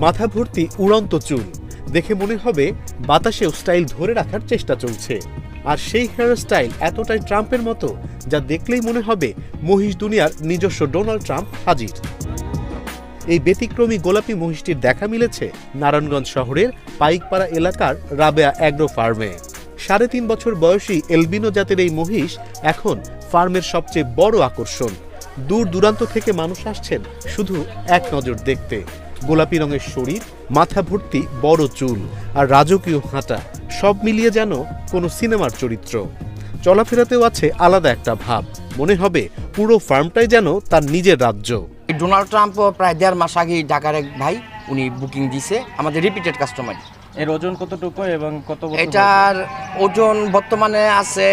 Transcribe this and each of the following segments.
মাথা ভর্তি উড়ন্ত চুল, দেখে মনে হবে বাতাসেও স্টাইল ধরে রাখার চেষ্টা চলছে। আর সেই হেয়ার স্টাইল এতটাই ট্রাম্পের মতো যা দেখলেই মনে হবে মহিষ দুনিয়ার নিজস্ব ডোনাল্ড ট্রাম্প হাজির। এই ব্যতিক্রমী গোলাপি মহিষটির দেখা মিলেছে নারায়ণগঞ্জ শহরের পাইকপাড়া এলাকার রাবেয়া অ্যাগ্রো ফার্মে। 3.5 বছর বয়সী এলবিনো জাতের এই মহিষ এখন ফার্মের সবচেয়ে বড় আকর্ষণ। দূর দূরান্ত থেকে মানুষ আসছেন শুধু এক নজর দেখতে। গোলাপি রঙের শরীর, মাথা ভর্তি বড় চুল আর রাজকীয় হাঁটা, সব মিলিয়ে যেন কোনো সিনেমার চরিত্র। চলাফেরাতেও আছে আলাদা একটা ভাব, মনে হবে পুরো ফার্মটাই যেন তার নিজের রাজ্য। ডোনাল্ড ট্রাম্প প্রায় 1.5 মাস আগে ঢাকার এক ভাই উনি বুকিং দিছে, আমাদের রিপিটেড কাস্টমার। এর ওজন কতটুকু এবং কত বছর? এটার ওজন বর্তমানে আছে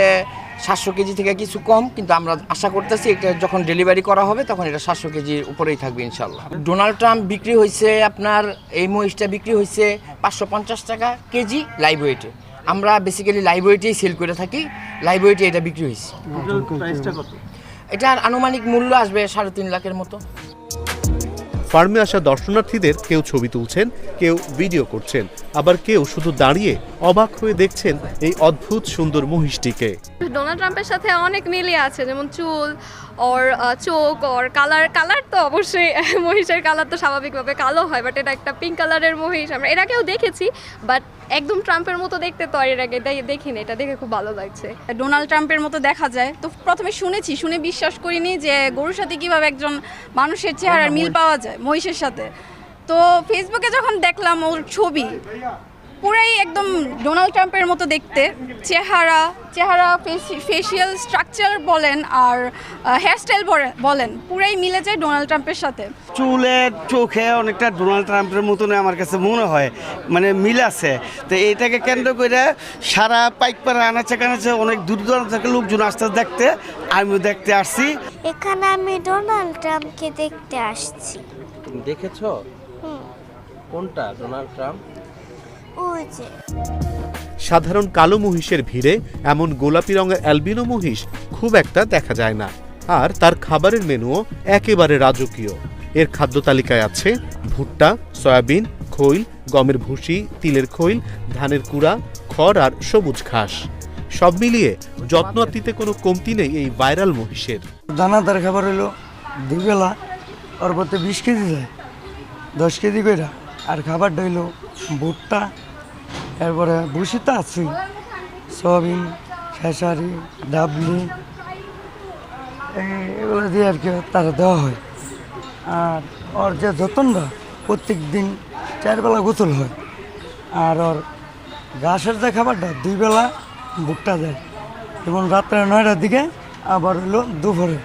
700 কেজি থেকে কিছু কম, কিন্তু আমরা আশা করতেছি এটা যখন ডেলিভারি করা হবে তখন এটা 700 কেজির উপরেই থাকবে ইনশাল্লাহ। ডোনাল্ড ট্রাম্প বিক্রি হয়েছে আপনার, এই মহিষটা বিক্রি হয়েছে 550 টাকা কেজি লাইভ ওয়েটে। আমরা বেসিক্যালি লাইভ ওয়েটেই সেল করে থাকি, লাইভ ওয়েটে এটা বিক্রি হয়েছে। প্রাইসটা কত? এটার আনুমানিক মূল্য আসবে 3.5 লাখের মতো। ফার্মে আসা দর্শনার্থীদের কেউ ছবি তুলছেন, কেউ ভিডিও করছেন, আবার কেউ শুধু দাঁড়িয়ে অবাক হয়ে দেখছেন এই অদ্ভুত সুন্দর মহিষটিকে। ডোনাল্ড ট্রাম্পের সাথে অনেক মিলিয়ে আছে, যেমন চুল ওর চোখ ওর কালার তো অবশ্যই মহিষের কালার তো স্বাভাবিকভাবে কালো হয়, বাট এটা একটা পিঙ্ক কালারের মহিষ। আমরা এর আগেও দেখেছি, বাট একদম ট্রাম্পের মতো দেখতে তো আর এর আগে দেখিনি। এটা দেখে খুব ভালো লাগছে। ডোনাল্ড ট্রাম্পের মতো দেখা যায় তো প্রথমে শুনে বিশ্বাস করিনি যে গরুর সাথে কিভাবে একজন মানুষের চেহারার মিল পাওয়া যায় মহিষের সাথে। তো ফেসবুকে যখন দেখলাম ওর ছবি, পুরাই একদম ডোনাল্ড ট্রাম্পের মতো দেখতে, চেহারা ফেসিয়াল স্ট্রাকচার বলেন আর হেয়ারস্টাইল বলেন, পুরাই মিলে যায় ডোনাল্ড ট্রাম্পের সাথে। চুলের চোখে অনেকটা ডোনাল্ড ট্রাম্পের মতন আমার কাছে মনে হয়, মানে মিল আছে। তো এইটাকে কেন্দ্র করে সারা পাইকপাড়া আনাচে কানাচে অনেক দূর দূরান্ত থেকে লোকজন আসতে দেখতে, আমিও দেখতে আসছি। এখানে আমি ডোনাল্ড ট্রাম্পকে দেখতে আসছি। তুমি দেখেছো? কোনটা ডোনাল্ড ট্রাম্প? ওই যে সাধারণ কালো মহিষের ভিড়ে এমন গোলাপি রঙের অ্যালবিনো মহিষ খুব একটা দেখা যায় না। আর তার খাবারের মেনুও একেবারে রাজকীয়। এর খাদ্য তালিকায় আছে ভুট্টা, সয়াবিন, খৈল, গমের ভুসি, তিলের খৈল, ধানের কুড়া, খড় আর সবুজ ঘাস। সব মিলিয়ে যত্নার্থীতে কোনো কমতি নেই এই ভাইরাল মহিষের। দানাদার খাবার হলো দুবেলা, ওর প্রতি 20 কেজি যায়, 10 কেজি করে। আর খাবারটা হইলো ভুট্টা, এরপরে ভুসিটা আছে, সয়াবিন, খেসারি, ডাবলি, এগুলো দিয়ে আর কি তারা দেওয়া হয়। আর ওর যে যত্নটা, প্রত্যেক দিন 4 বেলা গোসল হয়। আর ওর ঘাসের যে খাবারটা 2 বেলা ভুট্টা দেয়, যেমন রাত্রে 9টার দিকে, আবার হলো দুপুরে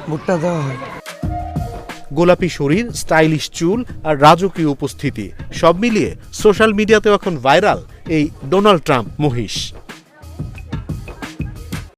ভুট্টা দেওয়া হয়। গোলাপি শরীর, স্টাইলিশ চুল আর রাজকীয় উপস্থিতি, সব মিলিয়ে সোশ্যাল মিডিয়াতেও এখন ভাইরাল এই ডোনাল্ড ট্রাম্প মহিষ।